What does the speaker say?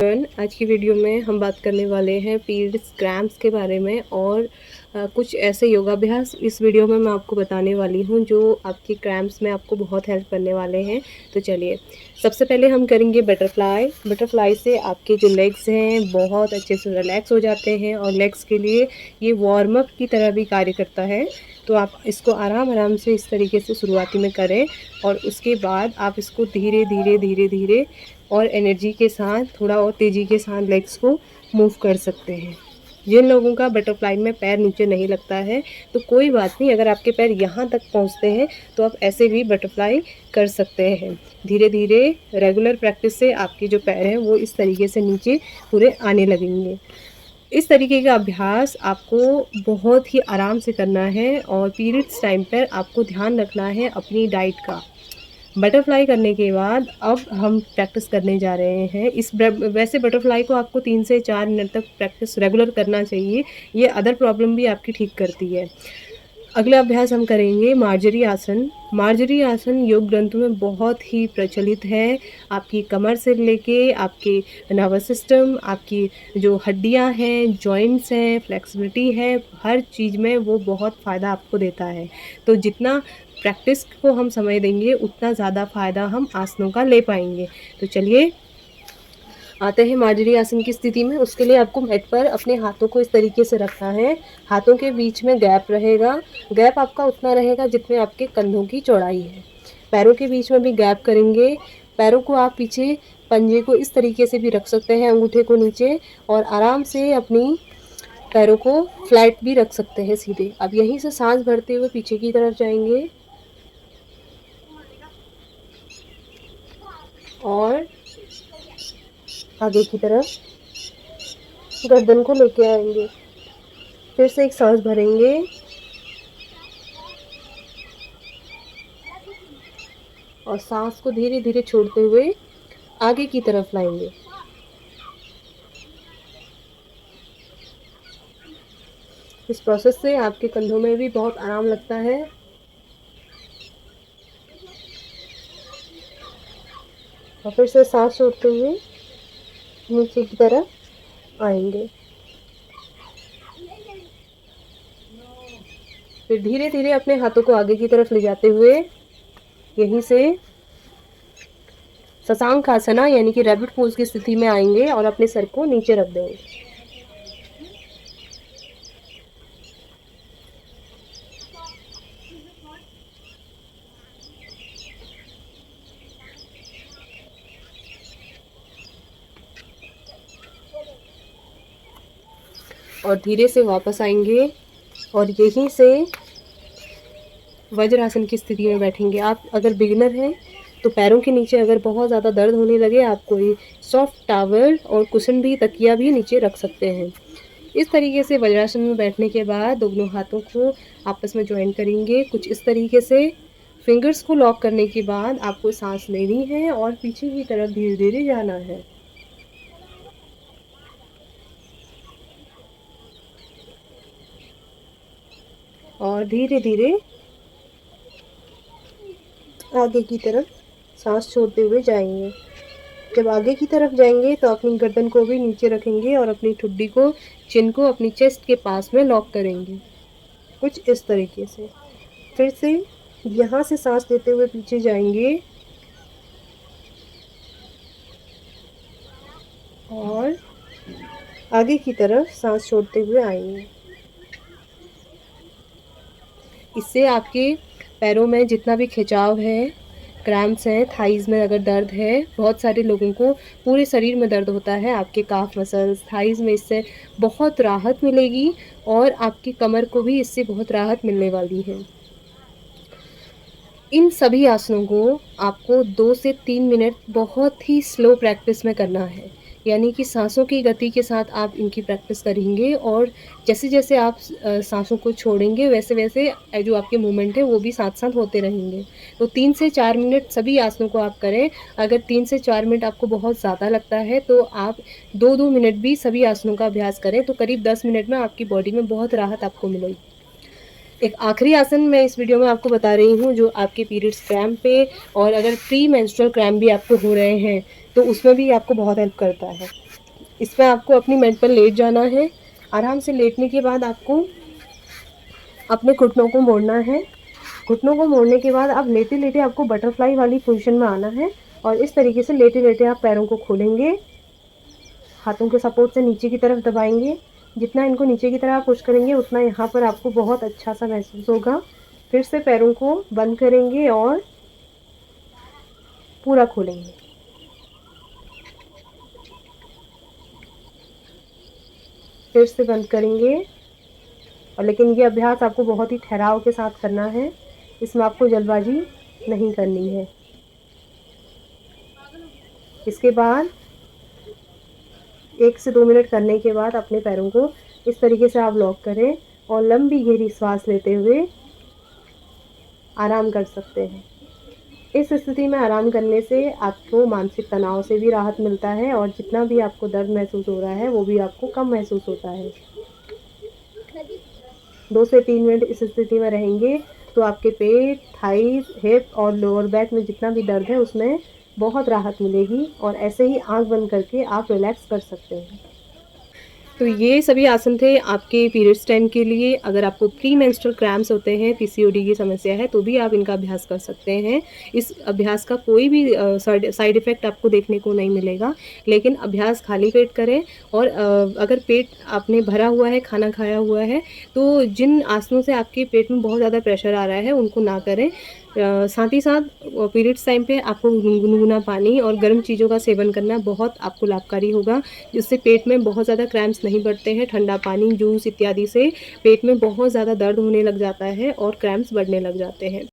Everyone, आज की video में हम बात करने वाले हैं पीरियड्स क्रैम्प्स के बारे में और कुछ ऐसे योगाभ्यास इस वीडियो में मैं आपको बताने वाली हूँ जो आपके क्रैम्प्स में आपको बहुत हेल्प करने वाले हैं। तो चलिए, सबसे पहले हम करेंगे बटरफ्लाई से आपके जो लेग्स हैं बहुत अच्छे से रिलैक्स हो जाते हैं और लेग्स के लिए ये वार्म अप की तरह भी कार्य करता है। तो आप इसको आराम से इस तरीके से शुरुआती में करें और उसके बाद आप इसको धीरे धीरे और एनर्जी के साथ, थोड़ा और तेज़ी के साथ लेग्स को मूव कर सकते हैं। जिन लोगों का बटरफ्लाई में पैर नीचे नहीं लगता है तो कोई बात नहीं, अगर आपके पैर यहाँ तक पहुँचते हैं तो आप ऐसे भी बटरफ्लाई कर सकते हैं। धीरे धीरे रेगुलर प्रैक्टिस से आपके जो पैर हैं वो इस तरीके से नीचे पूरे आने लगेंगे। इस तरीके का अभ्यास आपको बहुत ही आराम से करना है और पीरियड्स टाइम पर आपको ध्यान रखना है अपनी डाइट का। बटरफ्लाई करने के बाद अब हम प्रैक्टिस करने जा रहे हैं। वैसे बटरफ्लाई को आपको 3 से 4 मिनट तक प्रैक्टिस रेगुलर करना चाहिए। ये अदर प्रॉब्लम भी आपकी ठीक करती है। अगला अभ्यास हम करेंगे मार्जरी आसन। मार्जरी आसन योग ग्रंथों में बहुत ही प्रचलित है। आपकी कमर से लेके आपके नर्वस सिस्टम, आपकी जो हड्डियां हैं, जॉइंट्स हैं, फ्लेक्सिबिलिटी है, हर चीज़ में वो बहुत फ़ायदा आपको देता है। तो जितना प्रैक्टिस को हम समय देंगे उतना ज़्यादा फ़ायदा हम आसनों का ले पाएंगे। तो चलिए आते हैं मार्जरी आसन की स्थिति में। उसके लिए आपको मैट पर अपने हाथों को इस तरीके से रखना है। हाथों के बीच में गैप रहेगा। गैप आपका उतना रहेगा जितने आपके कंधों की चौड़ाई है। पैरों के बीच में भी गैप करेंगे। पैरों को आप पीछे पंजे को इस तरीके से भी रख सकते हैं, अंगूठे को नीचे, और आराम से अपनी पैरों को फ्लैट भी रख सकते हैं सीधे। अब यहीं से सांस भरते हुए पीछे की तरफ जाएंगे और आगे की तरफ गर्दन को लेके आएंगे। फिर से एक सांस भरेंगे और सांस को धीरे धीरे छोड़ते हुए आगे की तरफ लाएंगे। इस प्रोसेस से आपके कंधों में भी बहुत आराम लगता है। और फिर से सांस छोड़ते हुए नीचे की तरफ आएंगे। फिर धीरे धीरे अपने हाथों को आगे की तरफ ले जाते हुए यहीं से शशांक आसना यानी कि रैबिट पोज की स्थिति में आएंगे और अपने सर को नीचे रख देंगे। और धीरे से वापस आएंगे और यहीं से वज्रासन की स्थिति में बैठेंगे। आप अगर बिगिनर हैं तो पैरों के नीचे अगर बहुत ज़्यादा दर्द होने लगे, आप कोई सॉफ्ट टॉवल और कुशन भी, तकिया भी नीचे रख सकते हैं। इस तरीके से वज्रासन में बैठने के बाद दोनों हाथों को आपस में ज्वाइन करेंगे कुछ इस तरीके से। फिंगर्स को लॉक करने के बाद आपको सांस लेनी है और पीछे की तरफ धीरे धीरे जाना है। और धीरे धीरे आगे की तरफ सांस छोड़ते हुए जाएंगे। जब आगे की तरफ जाएंगे तो अपनी गर्दन को भी नीचे रखेंगे और अपनी ठुड्डी को, चिन को अपनी चेस्ट के पास में लॉक करेंगे कुछ इस तरीके से। फिर से यहाँ से सांस लेते हुए पीछे जाएंगे और आगे की तरफ सांस छोड़ते हुए आएंगे। इससे आपके पैरों में जितना भी खिंचाव है, क्रैम्प्स हैं, थाइज़ में अगर दर्द है, बहुत सारे लोगों को पूरे शरीर में दर्द होता है, आपके काफ मसल्स, थाइज़ में इससे बहुत राहत मिलेगी और आपकी कमर को भी इससे बहुत राहत मिलने वाली है। इन सभी आसनों को आपको 2 से 3 मिनट बहुत ही स्लो प्रैक्टिस में करना है, यानी कि सांसों की गति के साथ आप इनकी प्रैक्टिस करेंगे और जैसे जैसे आप सांसों को छोड़ेंगे वैसे वैसे जो आपके मूवमेंट है वो भी साथ साथ होते रहेंगे। तो 3 से 4 मिनट सभी आसनों को आप करें। अगर 3 से 4 मिनट आपको बहुत ज़्यादा लगता है तो आप 2-2 मिनट भी सभी आसनों का अभ्यास करें, तो करीब 10 मिनट में आपकी बॉडी में बहुत राहत आपको मिलेगी। एक आखिरी आसन मैं इस वीडियो में आपको बता रही हूँ जो आपके पीरियड्स क्रैम्प पे और अगर प्री मेंस्ट्रुअल क्रैम्प भी आपको हो रहे हैं तो उसमें भी आपको बहुत हेल्प करता है। इस पर आपको अपनी मैट पर लेट जाना है। आराम से लेटने के बाद आपको अपने घुटनों को मोड़ना है। घुटनों को मोड़ने के बाद अब लेटे लेटे आपको बटरफ्लाई वाली पोजीशन में आना है और इस तरीके से लेटे लेटे आप पैरों को खोलेंगे, हाथों के सपोर्ट से नीचे की तरफ दबाएंगे। जितना इनको नीचे की तरफ पुश करेंगे उतना यहाँ पर आपको बहुत अच्छा सा महसूस होगा। फिर से पैरों को बंद करेंगे और पूरा खोलेंगे। फिर से बंद करेंगे। और लेकिन ये अभ्यास आपको बहुत ही ठहराव के साथ करना है, इसमें आपको जल्दबाजी नहीं करनी है। इसके बाद 1 से 2 मिनट करने के बाद अपने पैरों को इस तरीके से आप लॉक करें और लंबी गहरी सांस लेते हुए आराम कर सकते हैं। इस स्थिति में आराम करने से आपको मानसिक तनाव से भी राहत मिलता है और जितना भी आपको दर्द महसूस हो रहा है वो भी आपको कम महसूस होता है। 2 से 3 मिनट इस स्थिति में रहेंगे तो आपके पेट, थाइस, हिप और लोअर बैक में जितना भी दर्द है उसमें बहुत राहत मिलेगी और ऐसे ही आँख बंद करके आप रिलैक्स कर सकते हैं। तो ये सभी आसन थे आपके पीरियड्स टाइम के लिए। अगर आपको प्री मेंस्ट्रुअल क्रैम्प्स होते हैं, पीसीओडी की समस्या है, तो भी आप इनका अभ्यास कर सकते हैं। इस अभ्यास का कोई भी साइड इफ़ेक्ट आपको देखने को नहीं मिलेगा, लेकिन अभ्यास खाली पेट करें और अगर पेट आपने भरा हुआ है, खाना खाया हुआ है, तो जिन आसनों से आपके पेट में बहुत ज़्यादा प्रेशर आ रहा है, उनको ना करें। साथ ही साथ पीरियड्स टाइम पे आपको गुनगुना पानी और गर्म चीज़ों का सेवन करना बहुत आपको लाभकारी होगा, जिससे पेट में बहुत ज़्यादा क्रैम्प्स नहीं बढ़ते हैं। ठंडा पानी, जूस इत्यादि से पेट में बहुत ज़्यादा दर्द होने लग जाता है और क्रैम्प्स बढ़ने लग जाते हैं।